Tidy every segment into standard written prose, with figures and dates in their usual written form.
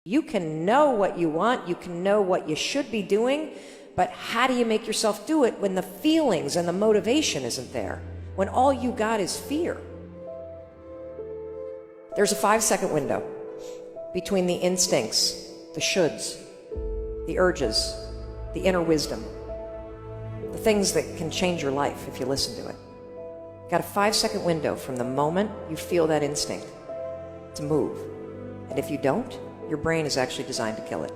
You can know what you want, you can know what you should be doing, but how do you make yourself do it when the feelings and the motivation isn't there? When all you got is fear? There's a 5-second window between the instincts, the shoulds, the urges, the inner wisdom, the things that can change your life if you listen to it. Got a 5-second window from the moment you feel that instinct to move. And if you don't, your brain is actually designed to kill it.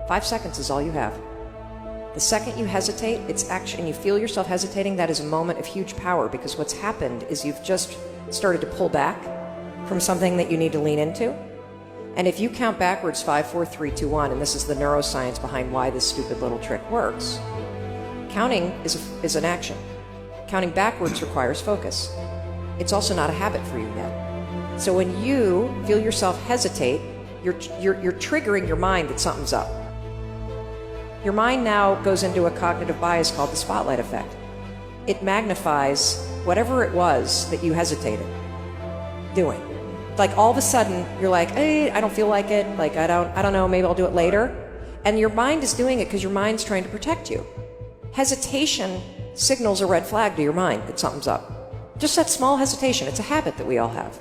5 seconds is all you have. The second you hesitate, and you feel yourself hesitating, that is a moment of huge power, because what's happened is you've just started to pull back from something that you need to lean into. And if you count backwards 5, 4, 3, 2, 1, and this is the neuroscience behind why this stupid little trick works, counting is an action. Counting backwards requires focus. It's also not a habit for you yet. So when you feel yourself hesitate, you're triggering your mind that something's up. Your mind now goes into a cognitive bias called the spotlight effect. It magnifies whatever it was that you hesitated doing. Like all of a sudden, you're like, hey, I don't feel like it. Like, I don't know, maybe I'll do it later. And your mind is doing it because your mind's trying to protect you. Hesitation signals a red flag to your mind that something's up. Just that small hesitation. It's a habit that we all have.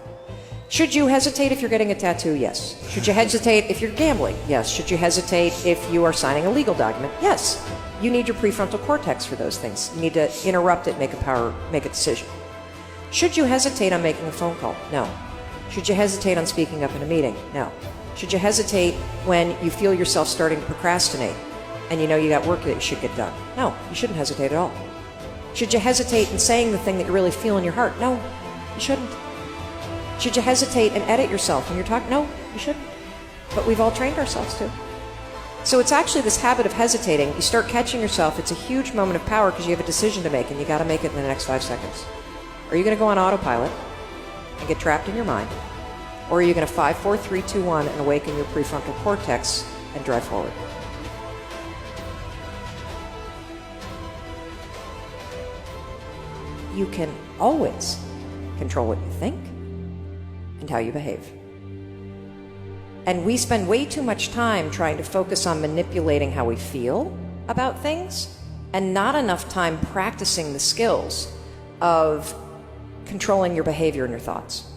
Should you hesitate if you're getting a tattoo? Yes. Should you hesitate if you're gambling? Yes. Should you hesitate if you are signing a legal document? Yes. You need your prefrontal cortex for those things. You need to interrupt it, make a decision. Should you hesitate on making a phone call? No. Should you hesitate on speaking up in a meeting? No. Should you hesitate when you feel yourself starting to procrastinate and you know you got work that you should get done? No, you shouldn't hesitate at all. Should you hesitate in saying the thing that you really feel in your heart? No, you shouldn't. Should you hesitate and edit yourself when you're talking? No, you shouldn't. But we've all trained ourselves to. So it's actually this habit of hesitating. You start catching yourself. It's a huge moment of power because you have a decision to make, and you got to make it in the next 5 seconds. Are you going to go on autopilot and get trapped in your mind? Or are you going to 5, 4, 3, 2, 1 and awaken your prefrontal cortex and drive forward? You can always control what you think and how you behave. And we spend way too much time trying to focus on manipulating how we feel about things and not enough time practicing the skills of controlling your behavior and your thoughts.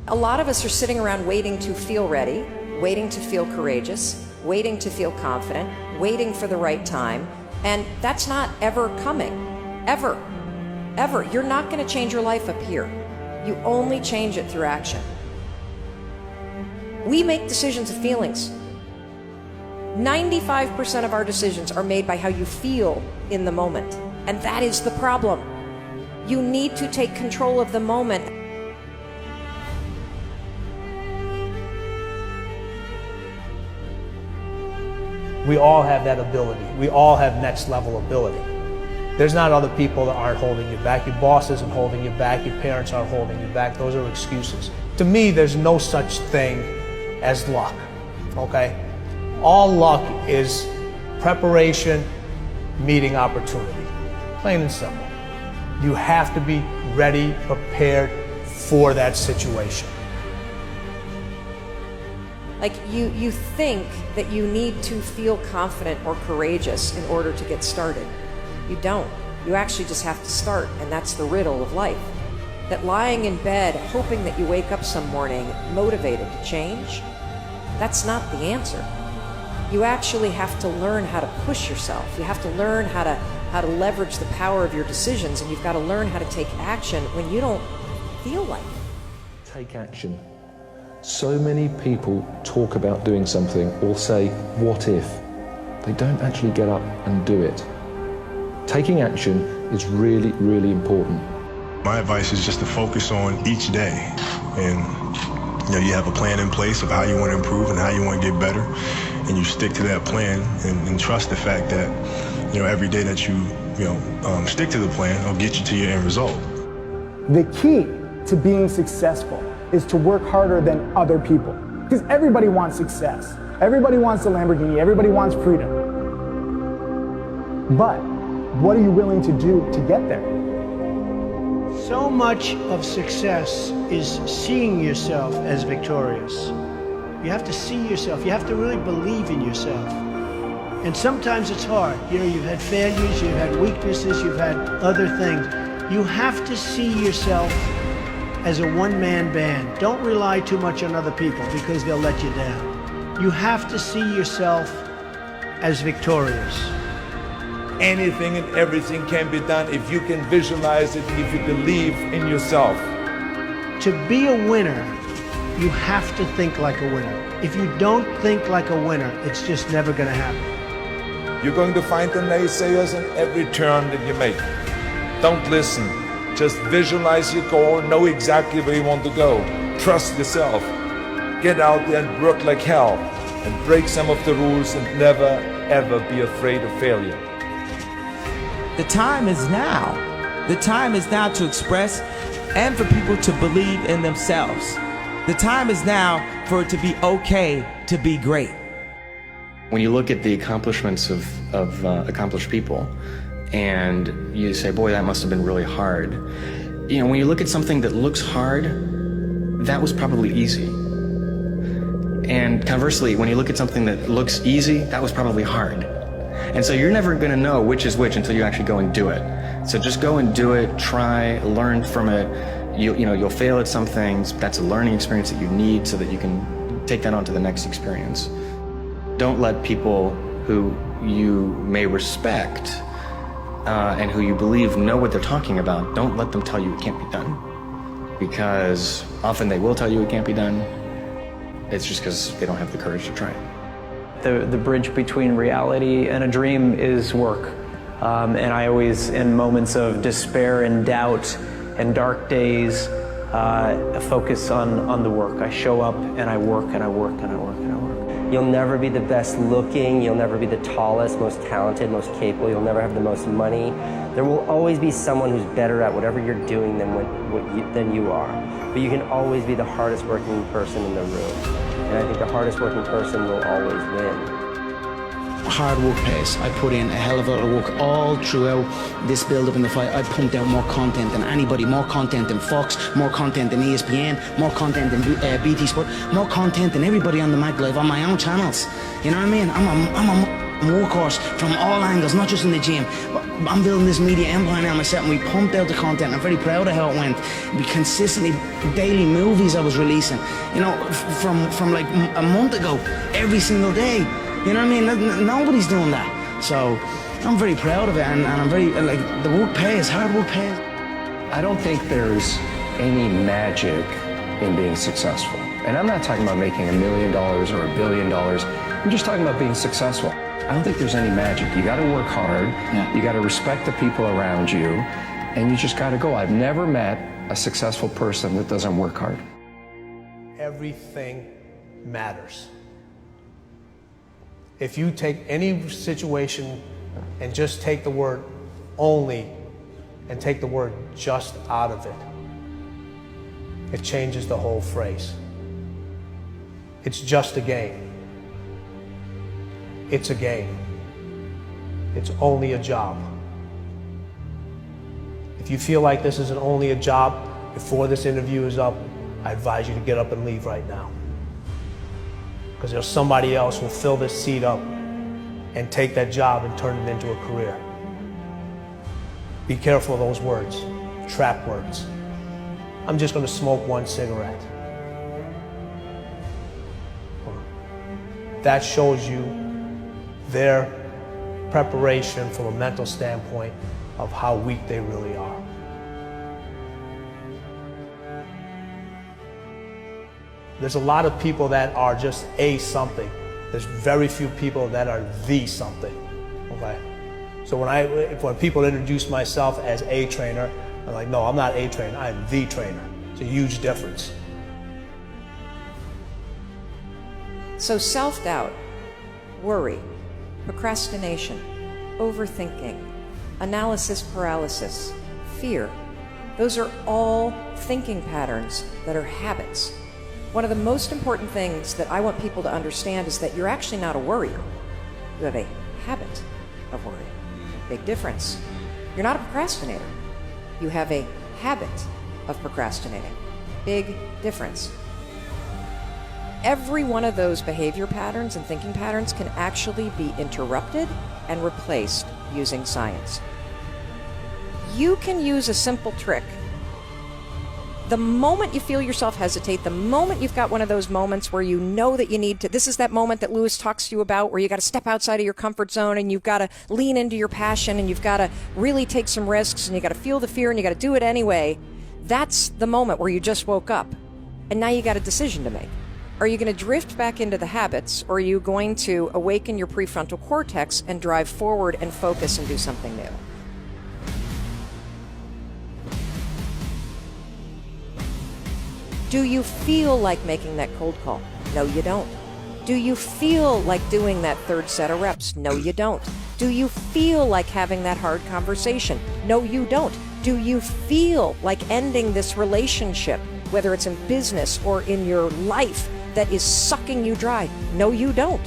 A lot of us are sitting around waiting to feel ready, waiting to feel courageous, waiting to feel confident, waiting for the right time, and that's not ever coming. Ever. Ever. You're not going to change your life up here. You only change it through action. We make decisions of feelings. 95% of our decisions are made by how you feel in the moment. And that is the problem. You need to take control of the moment. We all have that ability. We all have next level ability. There's not other people that aren't holding you back. Your boss isn't holding you back. Your parents aren't holding you back. Those are excuses. To me, there's no such thing as luck, okay? All luck is preparation meeting opportunity. Plain and simple. You have to be ready, prepared for that situation. Like you think that you need to feel confident or courageous in order to get started. You don't. You actually just have to start, and that's the riddle of life. That lying in bed, hoping that you wake up some morning motivated to change, that's not the answer. You actually have to learn how to push yourself. You have to learn how to leverage the power of your decisions, and you've got to learn how to take action when you don't feel like it. Take action. So many people talk about doing something or say, what if? They don't actually get up and do it. Taking action is really, really important. My advice is just to focus on each day. And you have a plan in place of how you want to improve and how you want to get better. And you stick to that plan and trust the fact that, every day that you stick to the plan will get you to your end result. The key to being successful is to work harder than other people. Because everybody wants success. Everybody wants a Lamborghini. Everybody wants freedom. But what are you willing to do to get there? So much of success is seeing yourself as victorious. You have to see yourself. You have to really believe in yourself. And sometimes it's hard. You know, you've had failures, you've had weaknesses, you've had other things. You have to see yourself as a one-man band. Don't rely too much on other people because they'll let you down. You have to see yourself as victorious. Anything and everything can be done if you can visualize it, if you believe in yourself. To be a winner, you have to think like a winner. If you don't think like a winner, it's just never going to happen. You're going to find the naysayers in every turn that you make. Don't listen. Just visualize your goal, know exactly where you want to go. Trust yourself. Get out there and work like hell and break some of the rules and never, ever be afraid of failure. The time is now. The time is now to express and for people to believe in themselves. The time is now for it to be okay to be great. When you look at the accomplishments of accomplished people and you say, boy, that must have been really hard. You know, when you look at something that looks hard, that was probably easy. And conversely, when you look at something that looks easy, that was probably hard. And so you're never going to know which is which until you actually go and do it. So just go and do it, try, learn from it. You'll fail at some things. That's a learning experience that you need so that you can take that on to the next experience. Don't let people who you may respect and who you believe know what they're talking about, don't let them tell you it can't be done. Because often they will tell you it can't be done. It's just because they don't have the courage to try it. The bridge between reality and a dream is work. And I always, in moments of despair and doubt and dark days, focus on the work. I show up and I work and I work and I work and I work. You'll never be the best looking, you'll never be the tallest, most talented, most capable, you'll never have the most money. There will always be someone who's better at whatever you're doing than you are. But you can always be the hardest working person in the room. And I think the hardest working person will always win. Hard work pays. I put in a hell of a lot of work all throughout this build-up in the fight. I pumped out more content than anybody, more content than Fox, more content than ESPN, more content than BT Sport, more content than everybody on the Mag Live on my own channels. You know what I mean? I'm a workhorse from all angles, not just in the gym. I'm building this media empire now myself, and we pumped out the content. I'm very proud of how it went. We consistently, daily movies I was releasing, you know, from like a month ago, every single day. You know what I mean? Nobody's doing that. So I'm very proud of it, and I'm very, like, the work pays, hard work pays. I don't think there's any magic in being successful. And I'm not talking about making $1 million or $1 billion. I'm just talking about being successful. I don't think there's any magic. You got to work hard. Yeah. You got to respect the people around you, and you just got to go. I've never met a successful person that doesn't work hard. Everything matters. If you take any situation and just take the word only and take the word just out of it, it changes the whole phrase. It's just a game. It's a game. It's only a job. If you feel like this isn't only a job, before this interview is up, I advise you to get up and leave right now. Because there's somebody else who will fill this seat up and take that job and turn it into a career. Be careful of those words, trap words. I'm just going to smoke one cigarette. That shows you their preparation from a mental standpoint of how weak they really are. There's a lot of people that are just a something. There's very few people that are the something, okay? So when people introduce myself as a trainer, I'm like, no, I'm not a trainer, I'm the trainer. It's a huge difference. So self-doubt, worry, procrastination, overthinking, analysis paralysis, fear, those are all thinking patterns that are habits. One of the most important things that I want people to understand is that you're actually not a worrier. You have a habit of worry. Big difference. You're not a procrastinator. You have a habit of procrastinating. Big difference. every one of those behavior patterns and thinking patterns can actually be interrupted and replaced using science. You can use a simple trick. The moment you feel yourself hesitate, the moment you've got one of those moments where you know that you need to, this is that moment that Lewis talks to you about where you got to step outside of your comfort zone and you've got to lean into your passion and you've got to really take some risks and you got to feel the fear and you got to do it anyway. That's the moment where you just woke up and now you got a decision to make. Are you going to drift back into the habits, or are you going to awaken your prefrontal cortex and drive forward and focus and do something new? Do you feel like making that cold call? No, you don't. Do you feel like doing that third set of reps? No, you don't. Do you feel like having that hard conversation? No, you don't. Do you feel like ending this relationship, whether it's in business or in your life, that is sucking you dry? No, you don't.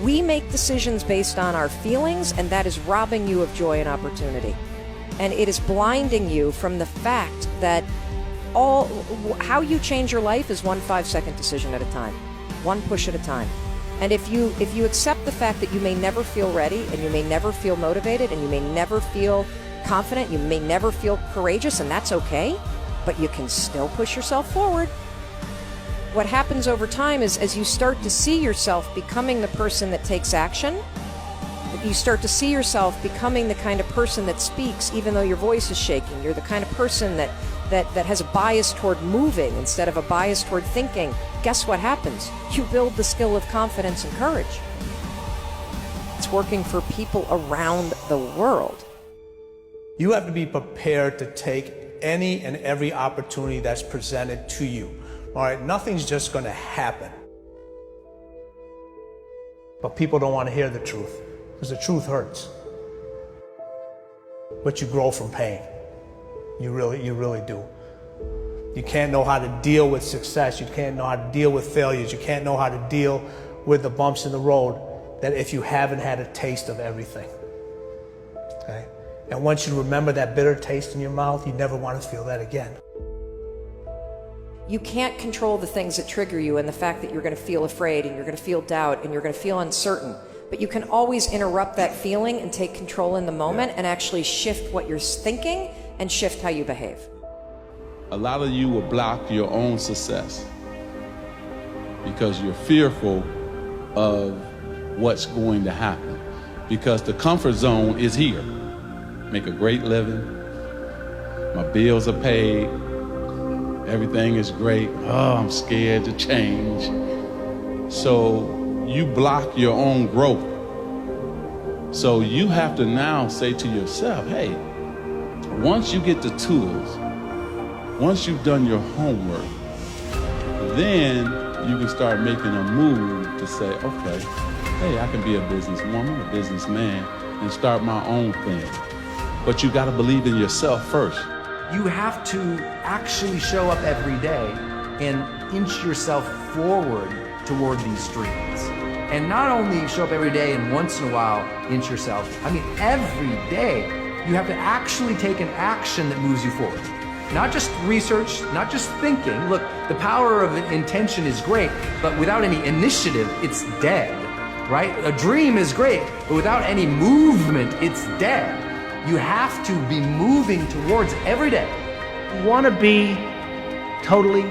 We make decisions based on our feelings, and that is robbing you of joy and opportunity. And it is blinding you from the fact that how you change your life is one 5-second decision at a time, one push at a time. And if you accept the fact that you may never feel ready, and you may never feel motivated, and you may never feel confident, you may never feel courageous, and that's okay, but you can still push yourself forward. What happens over time is, as you start to see yourself becoming the person that takes action, you start to see yourself becoming the kind of person that speaks even though your voice is shaking. You're the kind of person that has a bias toward moving instead of a bias toward thinking. Guess what happens? You build the skill of confidence and courage. It's working for people around the world. You have to be prepared to take any and every opportunity that's presented to you. All right, nothing's just going to happen. But people don't want to hear the truth, because the truth hurts. But you grow from pain. You really do. You can't know how to deal with success. You can't know how to deal with failures. You can't know how to deal with the bumps in the road that if you haven't had a taste of everything. Okay? And once you remember that bitter taste in your mouth, you never want to feel that again. You can't control the things that trigger you and the fact that you're going to feel afraid and you're going to feel doubt and you're going to feel uncertain. But you can always interrupt that feeling and take control in the moment and actually shift what you're thinking and shift how you behave. A lot of you will block your own success because you're fearful of what's going to happen. Because the comfort zone is here. Make a great living. My bills are paid. Everything is great. Oh, I'm scared to change. So you block your own growth. So you have to now say to yourself, hey, once you get the tools, once you've done your homework, then you can start making a move to say, okay, hey, I can be a businesswoman, a businessman, and start my own thing. But you got to believe in yourself first. You have to actually show up every day and inch yourself forward toward these dreams. And not only show up every day and once in a while inch yourself, I mean every day you have to actually take an action that moves you forward. Not just research, not just thinking. Look, the power of intention is great, but without any initiative, it's dead, right? A dream is great, but without any movement, it's dead. You have to be moving towards every day. You want to be totally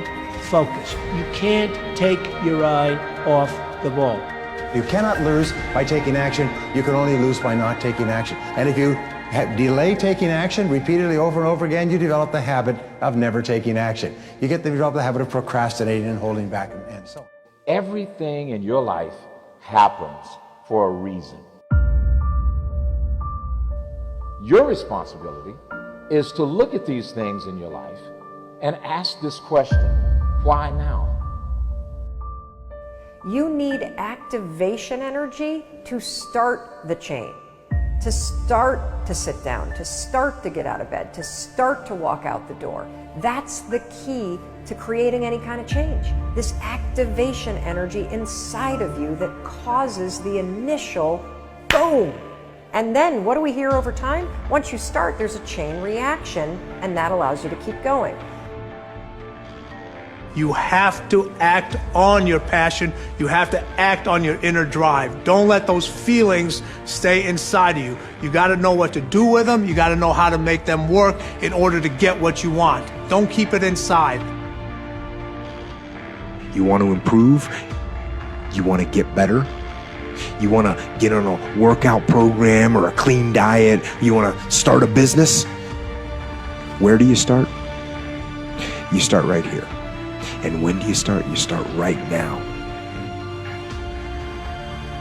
focused. You can't take your eye off the ball. You cannot lose by taking action. You can only lose by not taking action. And if you delay taking action repeatedly over and over again, you develop the habit of never taking action. You develop the habit of procrastinating and holding back and so on. Everything in your life happens for a reason. Your responsibility is to look at these things in your life and ask this question, why now? You need activation energy to start the chain, to start to sit down, to start to get out of bed, to start to walk out the door. That's the key to creating any kind of change. This activation energy inside of you that causes the initial boom. And then what do we hear over time? Once you start, there's a chain reaction, and that allows you to keep going. You have to act on your passion. You have to act on your inner drive. Don't let those feelings stay inside of you. You got to know what to do with them. You got to know how to make them work in order to get what you want. Don't keep it inside. You want to improve? You want to get better? You want to get on a workout program or a clean diet? You want to start a business? Where do you start? You start right here. And when do you start? You start right now.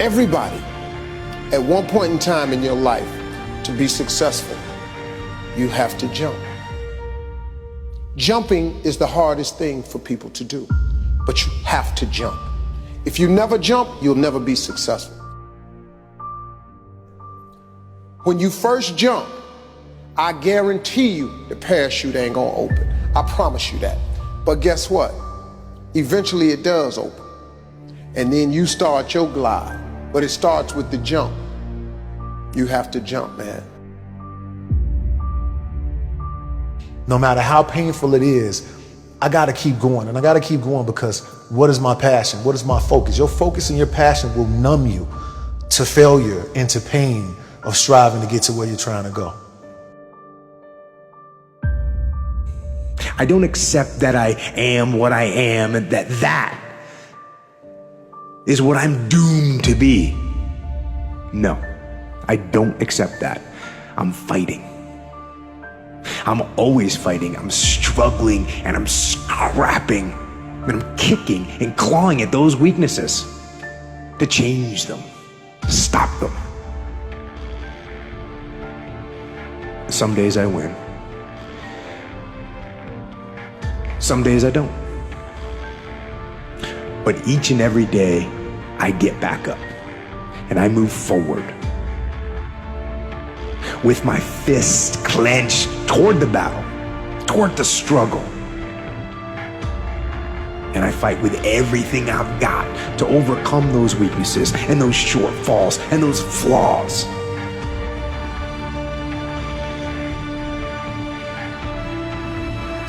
Everybody, at one point in time in your life, to be successful, you have to jump. Jumping is the hardest thing for people to do, but you have to jump. If you never jump, you'll never be successful. When you first jump, I guarantee you the parachute ain't gonna open. I promise you that. But guess what? Eventually it does open. And then you start your glide. But it starts with the jump. You have to jump, man. No matter how painful it is, I gotta keep going. And I gotta keep going because what is my passion? What is my focus? Your focus and your passion will numb you to failure and to pain of striving to get to where you're trying to go. I don't accept that I am what I am and that is what I'm doomed to be. No, I don't accept that. I'm fighting. I'm always fighting. I'm struggling and I'm scrapping and I'm kicking and clawing at those weaknesses to change them, to stop them. Some days I win. Some days I don't. But each and every day, I get back up and I move forward with my fists clenched toward the battle, toward the struggle. And I fight with everything I've got to overcome those weaknesses and those shortfalls and those flaws.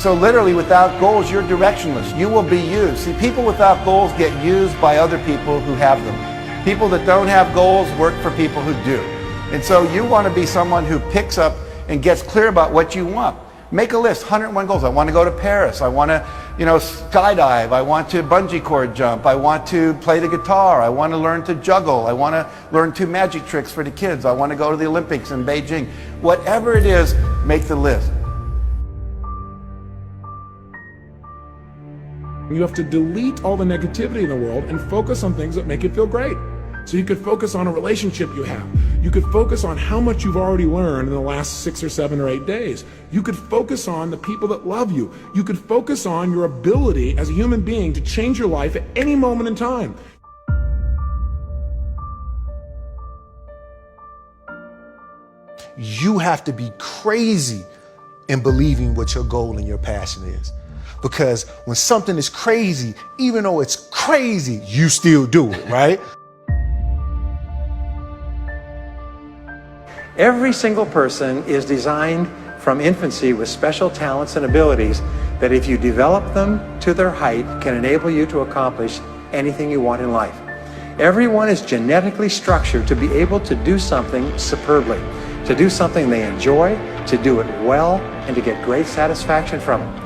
So literally, without goals, you're directionless. You will be used. See, people without goals get used by other people who have them. People that don't have goals work for people who do. And so you want to be someone who picks up and gets clear about what you want. Make a list, 101 goals. I want to go to Paris. I want to, skydive. I want to bungee cord jump. I want to play the guitar. I want to learn to juggle. I want to learn 2 magic tricks for the kids. I want to go to the Olympics in Beijing. Whatever it is, make the list. You have to delete all the negativity in the world and focus on things that make you feel great. So you could focus on a relationship you have. You could focus on how much you've already learned in the last 6 or 7 or 8 days. You could focus on the people that love you. You could focus on your ability as a human being to change your life at any moment in time. You have to be crazy in believing what your goal and your passion is. Because when something is crazy, even though it's crazy, you still do it, right? Every single person is designed from infancy with special talents and abilities that if you develop them to their height can enable you to accomplish anything you want in life. Everyone is genetically structured to be able to do something superbly, to do something they enjoy, to do it well, and to get great satisfaction from it.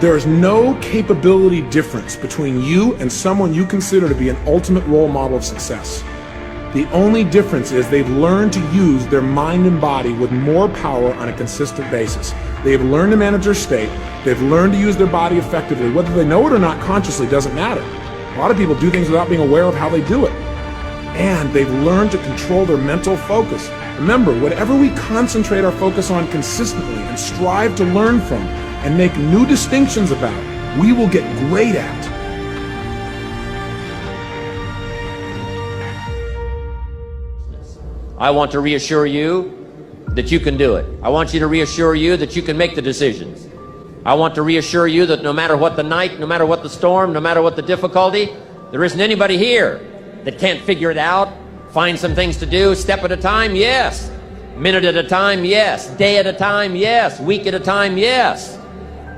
There is no capability difference between you and someone you consider to be an ultimate role model of success. The only difference is they've learned to use their mind and body with more power on a consistent basis. They've learned to manage their state. They've learned to use their body effectively. Whether they know it or not consciously doesn't matter. A lot of people do things without being aware of how they do it. And they've learned to control their mental focus. Remember, whatever we concentrate our focus on consistently and strive to learn from, and make new distinctions about, we will get great at. I want to reassure you that you can do it. I want you to reassure you that you can make the decisions. I want to reassure you that no matter what the night, no matter what the storm, no matter what the difficulty, there isn't anybody here that can't figure it out, find some things to do, step at a time, yes. Minute at a time, yes. Day at a time, yes. Week at a time, yes.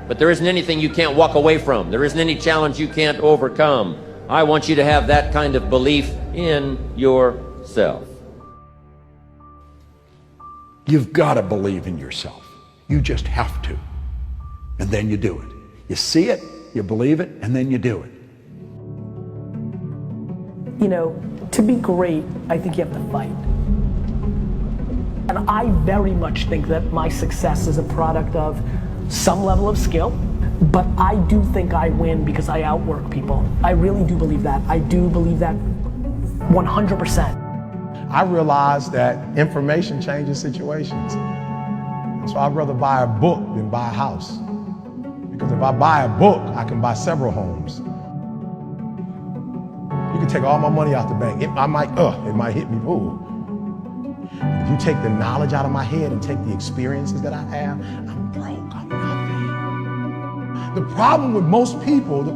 But there isn't anything you can't walk away from. There isn't any challenge you can't overcome. I want you to have that kind of belief in yourself. You've got to believe in yourself. You just have to. And then you do it. You see it, you believe it, and then you do it. You know, to be great, I think you have to fight. And I very much think that my success is a product of some level of skill, but I do think I win because I outwork people. I really do believe that. I do believe that 100%. I realized that information changes situations. So I'd rather buy a book than buy a house. Because if I buy a book, I can buy several homes. You can take all my money out the bank. It might hit me, ooh. If you take the knowledge out of my head and take the experiences that I have, I'm broke, I'm nothing. The problem with most people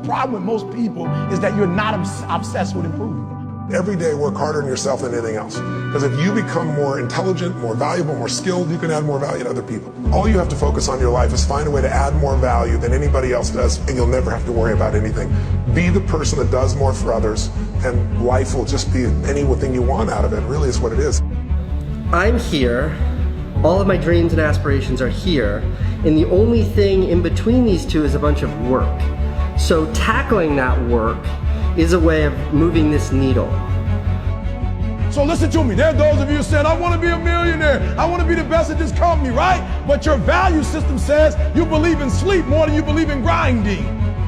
is that you're not obsessed with improving. Every day work harder on yourself than anything else. Because if you become more intelligent, more valuable, more skilled, you can add more value to other people. All you have to focus on in your life is find a way to add more value than anybody else does, and you'll never have to worry about anything. Be the person that does more for others, and life will just be anything you want out of it. Really is what it is. I'm here, all of my dreams and aspirations are here, and the only thing in between these two is a bunch of work. So tackling that work is a way of moving this needle. So listen to me, there are those of you who said, I want to be a millionaire, I want to be the best at this company, right? But your value system says you believe in sleep more than you believe in grinding.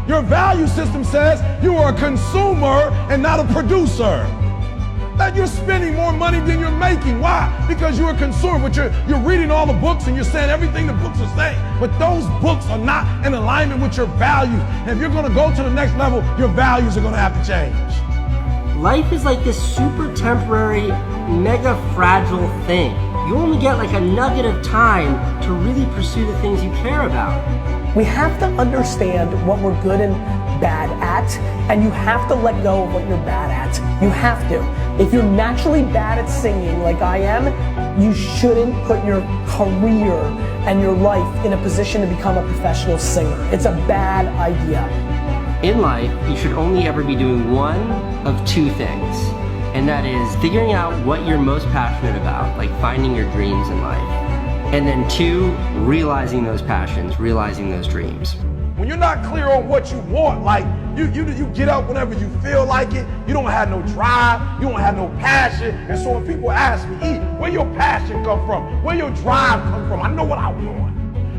Your value system says you are a consumer and not a producer. That you're spending more money than you're making. Why? Because you're a consumer, but you're reading all the books and you're saying everything the books are saying, but those books are not in alignment with your values. And if you're going to go to the next level, your values are going to have to change. Life is like this super temporary, mega fragile thing. You only get like a nugget of time to really pursue the things you care about. We have to understand what we're good and bad at, and you have to let go of what you're bad at. You have to. If you're naturally bad at singing like I am, you shouldn't put your career and your life in a position to become a professional singer. It's a bad idea. In life, you should only ever be doing one of two things, and that is figuring out what you're most passionate about, like finding your dreams in life. And then two, realizing those passions, realizing those dreams. When you're not clear on what you want, like you get up whenever you feel like it, you don't have no drive, you don't have no passion, and so when people ask me, where your passion come from? Where your drive come from? I know what I want.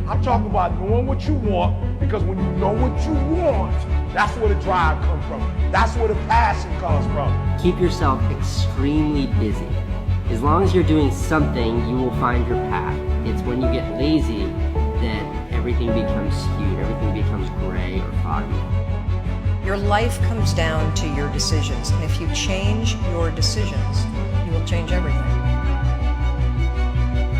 I'm talking about knowing what you want, because when you know what you want, that's where the drive comes from. That's where the passion comes from. Keep yourself extremely busy. As long as you're doing something, you will find your path. It's when you get lazy that everything becomes skewed, everything becomes gray or foggy. Your life comes down to your decisions, and if you change your decisions, you will change everything.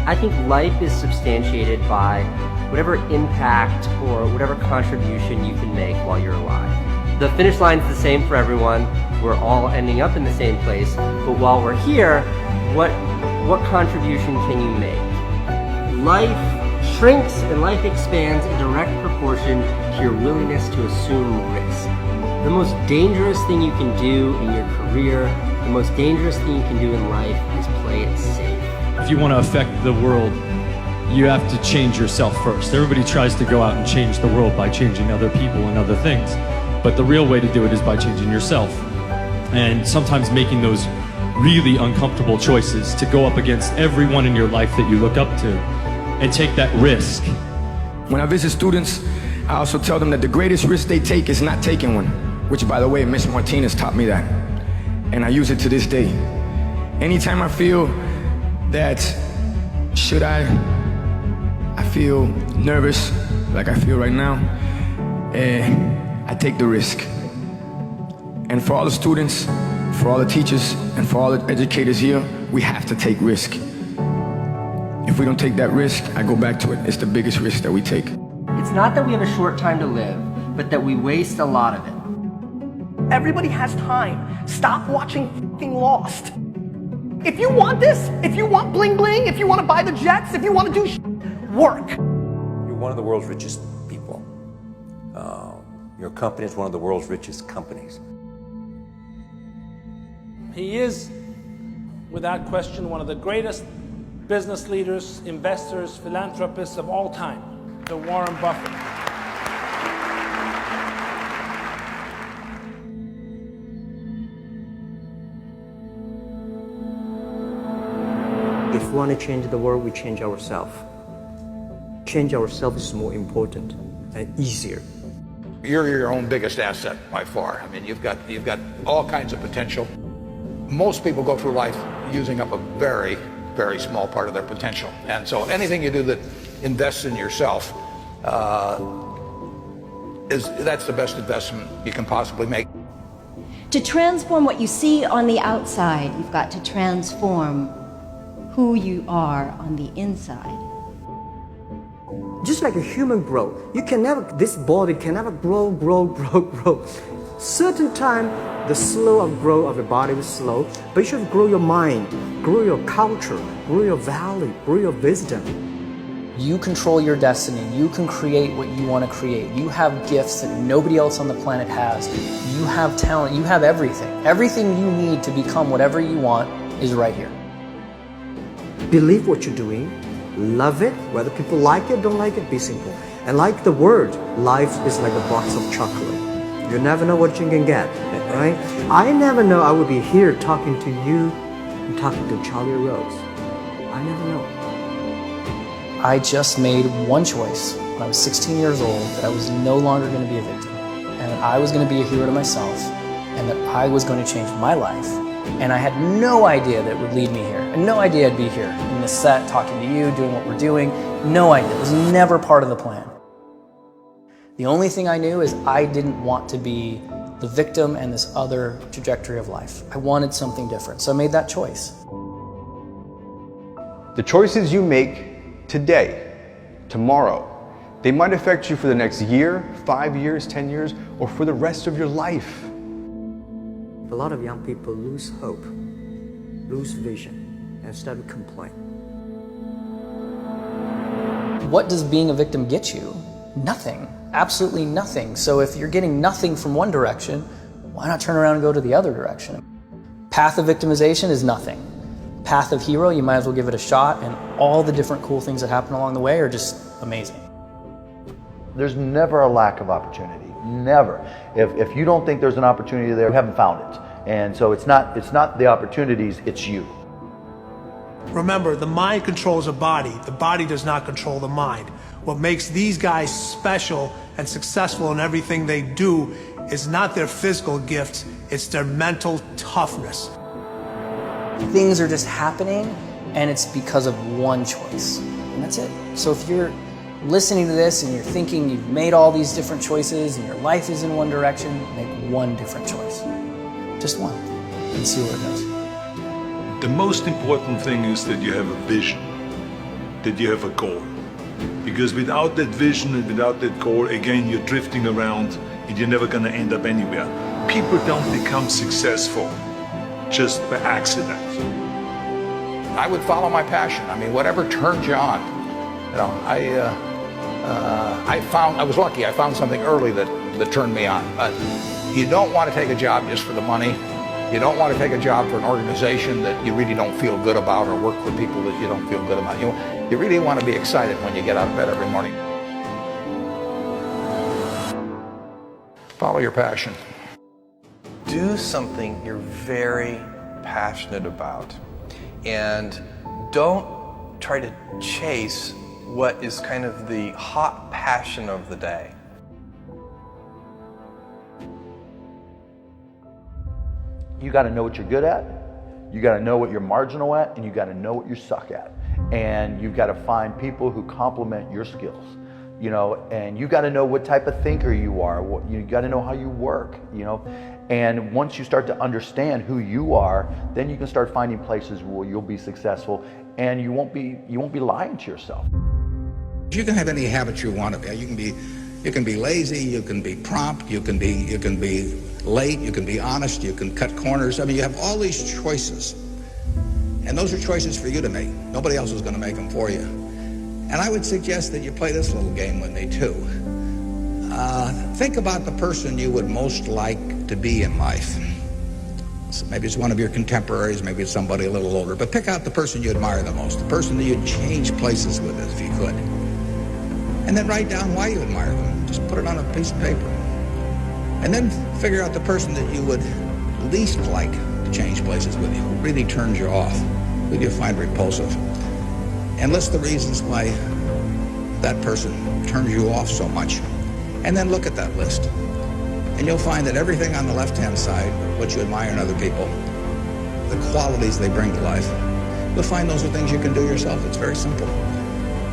I think life is substantiated by whatever impact or whatever contribution you can make while you're alive. The finish line is the same for everyone. We're all ending up in the same place, but while we're here, what contribution can you make? Life shrinks and life expands in direct proportion to your willingness to assume risk. The most dangerous thing you can do in your career, the most dangerous thing you can do in life is play it safe. If you want to affect the world, you have to change yourself first. Everybody tries to go out and change the world by changing other people and other things. But the real way to do it is by changing yourself. And sometimes making those really uncomfortable choices to go up against everyone in your life that you look up to and take that risk. When I visit students, I also tell them that the greatest risk they take is not taking one, which, by the way, Miss Martinez taught me that. And I use it to this day. Anytime I feel that I feel nervous, like I feel right now, I take the risk. And for all the students, for all the teachers, and for all the educators here, we have to take risk. If we don't take that risk, I go back to it. It's the biggest risk that we take. It's not that we have a short time to live, but that we waste a lot of it. Everybody has time. Stop watching f***ing Lost. If you want this, if you want bling bling, if you want to buy the jets, if you want to do work. You're one of the world's richest people. Your company is one of the world's richest companies. He is, without question, one of the greatest business leaders, investors, philanthropists of all time, the Warren Buffett. If we want to change the world, we change ourselves. Change ourselves is more important and easier. You're your own biggest asset by far. I mean, you've got all kinds of potential. Most people go through life using up a very, very small part of their potential. And so anything you do that invests in yourself, that's the best investment you can possibly make. To transform what you see on the outside, you've got to transform who you are on the inside. Just like a human growth, this body can never grow. Certain time, the slow of growth of your body is slow, but you should grow your mind, grow your culture, grow your value, grow your wisdom. You control your destiny. You can create what you want to create. You have gifts that nobody else on the planet has. You have talent. You have everything. Everything you need to become whatever you want is right here. Believe what you're doing, love it, whether people like it, don't like it, be simple. And like the word, life is like a box of chocolate. You never know what you can get, right? I never know I would be here talking to you and talking to Charlie Rose. I never know. I just made one choice when I was 16 years old that I was no longer going to be a victim, and that I was going to be a hero to myself, and that I was going to change my life. And I had no idea that it would lead me here. And no idea I'd be here in this set, talking to you, doing what we're doing. No idea. It was never part of the plan. The only thing I knew is I didn't want to be the victim and this other trajectory of life. I wanted something different, so I made that choice. The choices you make today, tomorrow, they might affect you for the next year, 5 years, 10 years, or for the rest of your life. A lot of young people lose hope, lose vision, and start to complain. What does being a victim get you? Nothing. Absolutely nothing. So if you're getting nothing from one direction, why not turn around and go to the other direction? Path of victimization is nothing. Path of hero, you might as well give it a shot, and all the different cool things that happen along the way are just amazing. There's never a lack of opportunity. Never. If you don't think there's an opportunity there, you haven't found it. And so it's not the opportunities, it's you. Remember, the mind controls the body does not control the mind. What makes these guys special and successful in everything they do is not their physical gifts, it's their mental toughness. Things are just happening, and it's because of one choice, and that's it. So if you're listening to this and you're thinking you've made all these different choices and your life is in one direction, make one different choice. Just one, and see where it goes. The most important thing is that you have a vision, that you have a goal. Because without that vision and without that goal, again, you're drifting around and you're never going to end up anywhere. People don't become successful just by accident. I would follow my passion. I mean, whatever turns you on. You know, I was lucky. I found something early that turned me on. You don't want to take a job just for the money. You don't want to take a job for an organization that you really don't feel good about, or work for people that you don't feel good about. You really want to be excited when you get out of bed every morning. Follow your passion. Do something you're very passionate about, and don't try to chase what is kind of the hot passion of the day. You got to know what you're good at, you got to know what you're marginal at, and you got to know what you suck at. And you've got to find people who complement your skills, you know, and you got to know what type of thinker you are, you got to know how you work, you know. And once you start to understand who you are, then you can start finding places where you'll be successful, and you won't be lying to yourself. You can have any habit you want to be. You can be lazy, you can be prompt, you can be late, you can be honest, you can cut corners. I mean, you have all these choices. And those are choices for you to make. Nobody else is going to make them for you. And I would suggest that you play this little game with me too. Think about the person you would most like to be in life. So maybe it's one of your contemporaries, maybe it's somebody a little older, but pick out the person you admire the most, the person that you'd change places with if you could. And then write down why you admire them. Just put it on a piece of paper. And then figure out the person that you would least like to change places with you, who really turns you off, who you find repulsive. And list the reasons why that person turns you off so much. And then look at that list. And you'll find that everything on the left-hand side, what you admire in other people, the qualities they bring to life, you'll find those are things you can do yourself. It's very simple.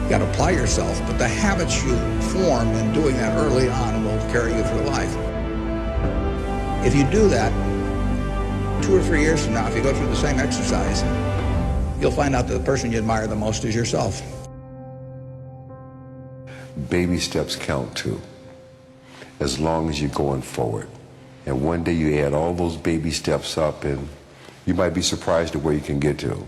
You got to apply yourself, but the habits you form in doing that early on will carry you through life. If you do that, 2 or 3 years from now, if you go through the same exercise, you'll find out that the person you admire the most is yourself. Baby steps count too, as long as you're going forward. And one day you add all those baby steps up and you might be surprised at where you can get to.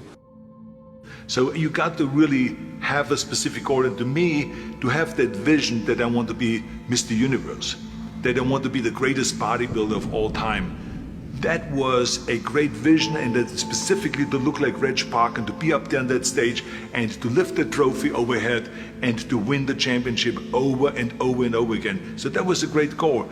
So you got to really have a specific goal. And to me, to have that vision that I want to be Mr. Universe, that I want to be the greatest bodybuilder of all time, that was a great vision, and that specifically to look like Reg Park and to be up there on that stage and to lift the trophy overhead and to win the championship over and over and over again. So that was a great goal.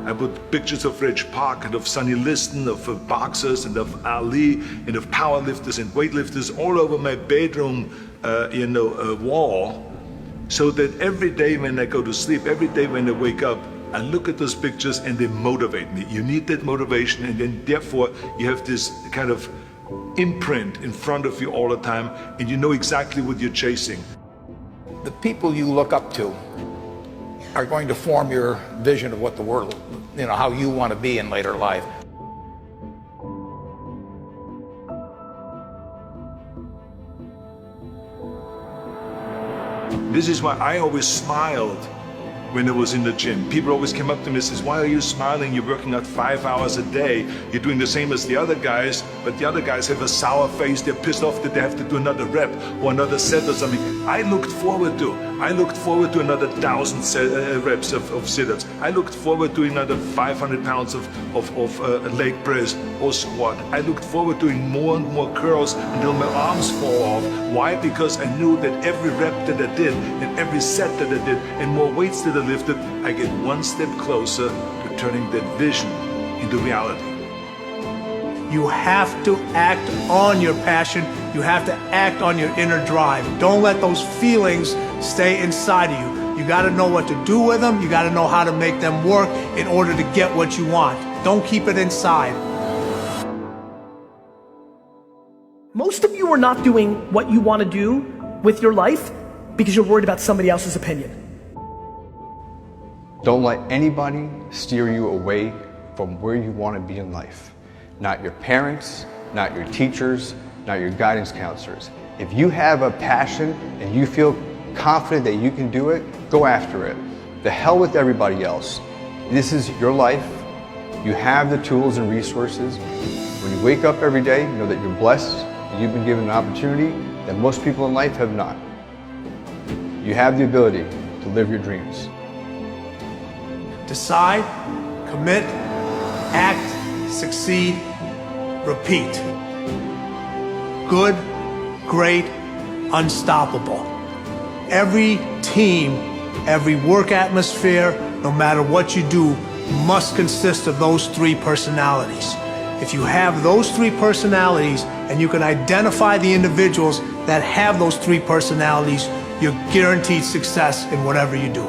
I put pictures of Reg Park and of Sonny Liston, of boxers and of Ali and of powerlifters and weightlifters all over my bedroom wall, so that every day when I go to sleep, every day when I wake up, I look at those pictures and they motivate me. You need that motivation, and then therefore you have this kind of imprint in front of you all the time, and you know exactly what you're chasing. The people you look up to are going to form your vision of what the world, how you want to be in later life. This is why I always smiled when I was in the gym. People always came up to me and says, "Why are you smiling? You're working out 5 hours a day. You're doing the same as the other guys, but the other guys have a sour face. They're pissed off that they have to do another rep or another set or something." I looked forward to another 1,000 reps of sit-ups. I looked forward to another 500 pounds of leg press or squat. I looked forward to doing more and more curls until my arms fall off. Why? Because I knew that every rep that I did and every set that I did and more weights that I lifted, I get one step closer to turning that vision into reality. You have to act on your passion. You have to act on your inner drive. Don't let those feelings stay inside of you. You got to know what to do with them. You got to know how to make them work in order to get what you want. Don't keep it inside. Most of you are not doing what you want to do with your life because you're worried about somebody else's opinion. Don't let anybody steer you away from where you want to be in life. Not your parents, not your teachers, not your guidance counselors. If you have a passion and you feel confident that you can do it, go after it. The hell with everybody else. This is your life. You have the tools and resources. When you wake up every day, know that you're blessed and you've been given an opportunity that most people in life have not. You have the ability to live your dreams. Decide, commit, act, succeed, repeat. Good, great, unstoppable. Every team, every work atmosphere, no matter what you do, must consist of those 3 personalities. If you have those 3 personalities and you can identify the individuals that have those 3 personalities, you're guaranteed success in whatever you do.